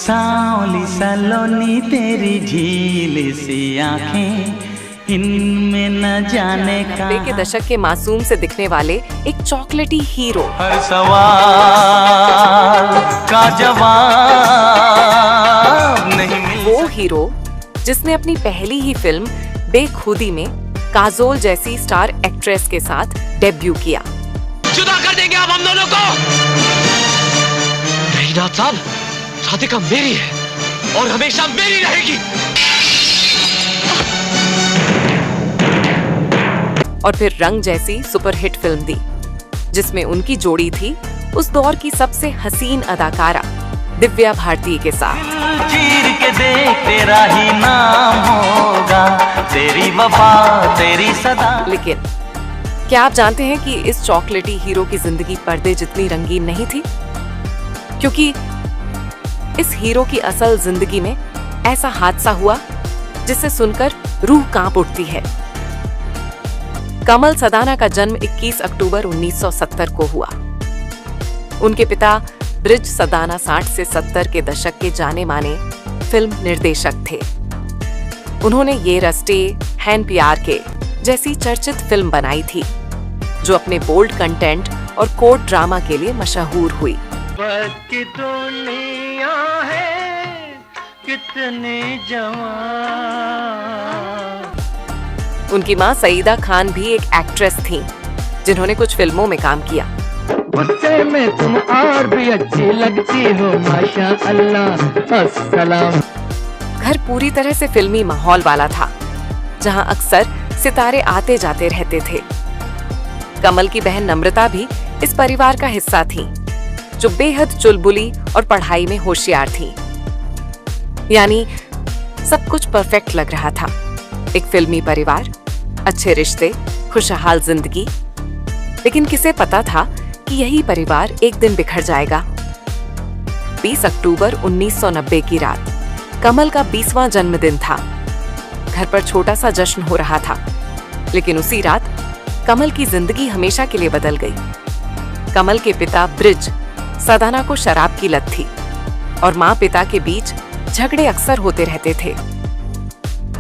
सांवली सलोनी तेरी झील सी आंखें, इनमें न जाने का। 90 के दशक के मासूम से दिखने वाले एक चॉकलेटी हीरो, हर सवाल का जवाब नहीं मिल। वो हीरो जिसने अपनी पहली ही फिल्म बेखुदी में काजोल जैसी स्टार एक्ट्रेस के साथ डेब्यू किया। जुदा कर देंगे आप हम दोनों को। नहीं नाथ साहब, राधिका मेरी है और हमेशा मेरी रहेगी। और फिर रंग जैसी सुपरहिट फिल्म दी, जिसमें उनकी जोड़ी थी उस दौर की सबसे हसीन अदाकारा दिव्या भारती के साथ। चीर के देख तेरा ही नाम होगा, तेरी वफा तेरी सदा। लेकिन क्या आप जानते हैं कि इस चॉकलेटी हीरो की जिंदगी पर्दे जितनी रंगीन नहीं थी? क्योंकि इस हीरो की असल जिंदगी में ऐसा हादसा हुआ जिसे सुनकर रूह कांप उठती है। कमल सदाना का जन्म 21 अक्टूबर 1970 को हुआ। उनके पिता ब्रिज सदाना 60 से 70 के दशक के जाने माने फिल्म निर्देशक थे। उन्होंने ये रस्ते हैन प्यार के जैसी चर्चित फिल्म बनाई थी, जो अपने बोल्ड कंटेंट और कोर्ट ड्रामा के लिए मशहूर हुई। की दुनिया है कितने जवान। उनकी मां सईदा खान भी एक एक्ट्रेस थीं, जिन्होंने कुछ फिल्मों में काम किया। गुस्से में तुम और भी अच्छी लगती हो माशा अल्लाह, अस्सलाम। घर पूरी तरह से फिल्मी माहौल वाला था, जहां अक्सर सितारे आते जाते रहते थे। कमल की बहन नम्रता भी इस परिवार का हिस्सा थी, जो बेहद चुलबुली और पढ़ाई में होशियार थी। यानी सब कुछ परफेक्ट लग रहा था। एक फिल्मी परिवार, अच्छे रिश्ते, खुशहाल जिंदगी। लेकिन किसे पता था कि यही परिवार एक दिन बिखर जाएगा। 20 अक्टूबर 1990 की रात कमल का 20वां जन्मदिन था। घर पर छोटा सा जश्न हो रहा था, लेकिन उसी रात कमल की जिंदगी हमेशा के लिए बदल गई। कमल के पिता ब्रिज सदाना को शराब की लत थी और माँ पिता के बीच झगड़े अक्सर होते रहते थे।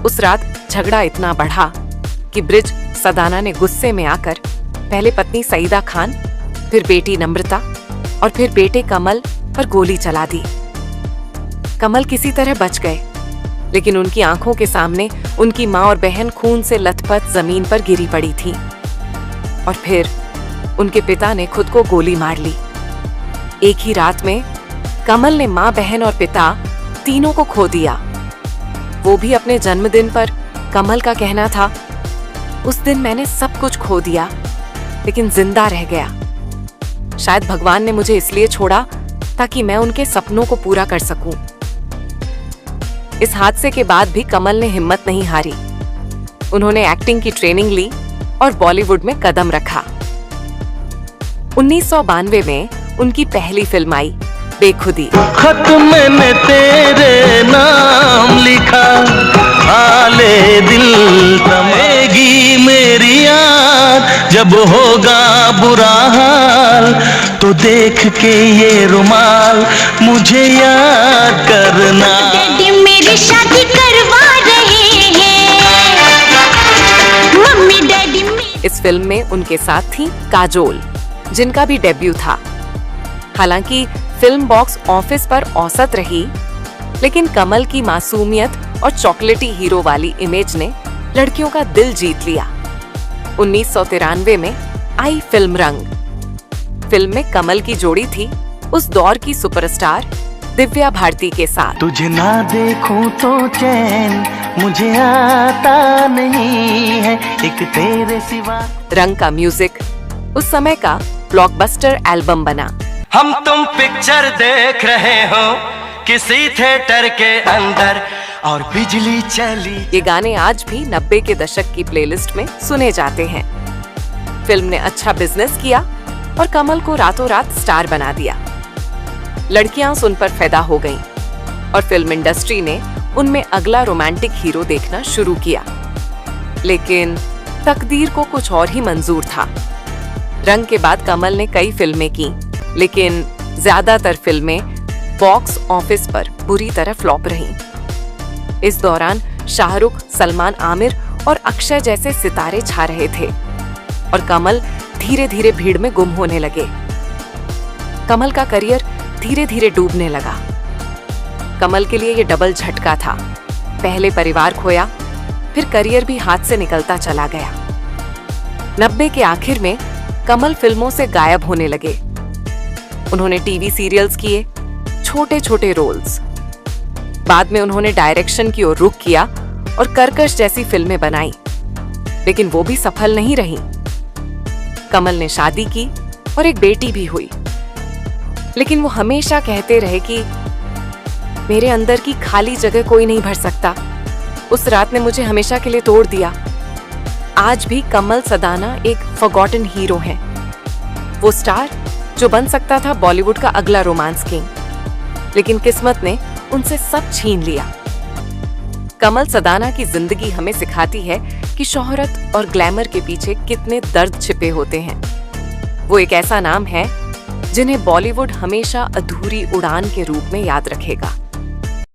उस रात झगड़ा इतना बढ़ा कि ब्रिज सदाना ने गुस्से में आकर पहले पत्नी सईदा खान, फिर बेटी नम्रता और फिर बेटे कमल पर गोली चला दी। कमल किसी तरह बच गए, लेकिन उनकी आंखों के सामने उनकी माँ और बहन खून से लथपथ जमीन पर गिरी पड़ी थी। और फिर उनके पिता ने खुद को गोली मार ली। एक ही रात में कमल ने माँ, बहन और पिता तीनों को खो दिया। वो भी अपने जन्मदिन पर। कमल का कहना था, उस दिन मैंने सब कुछ खो दिया लेकिन जिंदा रह गया। शायद भगवान ने मुझे इसलिए छोड़ा ताकि मैं उनके सपनों को पूरा कर सकूं। इस हादसे के बाद भी कमल ने हिम्मत नहीं हारी। उन्होंने एक्टिंग की ट्रेनिंग ली और बॉलीवुड में कदम रखा। 1992 में उनकी पहली फिल्म आई बेखुदी। खत मैंने तेरे नाम लिखा, हाले दिल थमेगी मेरी याद, जब होगा बुरा हाल तो देख के ये रुमाल मुझे याद करना। डैडी मेरी शादी करवा रहे हैं, मम्मी डैडी। इस फिल्म में उनके साथ थी काजोल, जिनका भी डेब्यू था। हालांकि फिल्म बॉक्स ऑफिस पर औसत रही, लेकिन कमल की मासूमियत और चॉकलेटी हीरो वाली इमेज ने लड़कियों का दिल जीत लिया। 1993 में आई फिल्म रंग। फिल्म में कमल की जोड़ी थी उस दौर की सुपरस्टार दिव्या भारती के साथ। तुझे ना देखूं तो चैन मुझे आता नहीं है, एक तेरे सिवा। रंग का म्यूजिक उस समय का ब्लॉकबस्टर एल्बम बना। हम तुम पिक्चर देख रहे हो किसी थिएटर के अंदर और बिजली चली। ये गाने आज भी 90 के दशक की प्लेलिस्ट में सुने जाते हैं। फिल्म ने अच्छा बिजनेस किया और कमल को रातों रात स्टार बना दिया। लड़कियां उन पर फिदा हो गईं और फिल्म इंडस्ट्री ने उनमें अगला रोमांटिक हीरो देखना शुरू किया। लेकिन तकदीर को कुछ और ही मंजूर था। रंग के बाद कमल ने कई फिल्में की, लेकिन ज्यादातर फिल्में बॉक्स ऑफिस पर बुरी तरह फ्लॉप रहीं। इस दौरान शाहरुख, सलमान आमिर और अक्षय जैसे सितारे छा रहे थे और कमल धीरे धीरे भीड़ में गुम होने लगे। कमल का करियर धीरे धीरे डूबने लगा। कमल के लिए ये डबल झटका था। पहले परिवार खोया, फिर करियर भी हाथ से निकलता चला गया। 90 के आखिर में कमल फिल्मों से गायब होने लगे। उन्होंने टीवी सीरियल्स किए, छोटे छोटे रोल्स। बाद में उन्होंने डायरेक्शन की ओर रुख किया और कर्कश जैसी फिल्में बनाई, लेकिन वो भी सफल नहीं रही। कमल ने शादी की और एक बेटी भी हुई, लेकिन वो हमेशा कहते रहे कि मेरे अंदर की खाली जगह कोई नहीं भर सकता। उस रात ने मुझे हमेशा के लिए तोड़ दिया। आज भी कमल सदाना एक फॉरगॉटन हीरो हैं। वो स्टार जो बन सकता था बॉलीवुड का अगला रोमांस किंग, लेकिन किस्मत ने उनसे सब छीन लिया। कमल सदाना की जिंदगी हमें सिखाती है कि शोहरत और ग्लैमर के पीछे कितने दर्द छिपे होते हैं। वो एक ऐसा नाम है जिन्हें बॉलीवुड हमेशा अधूरी उड़ान के रूप में याद रखेगा।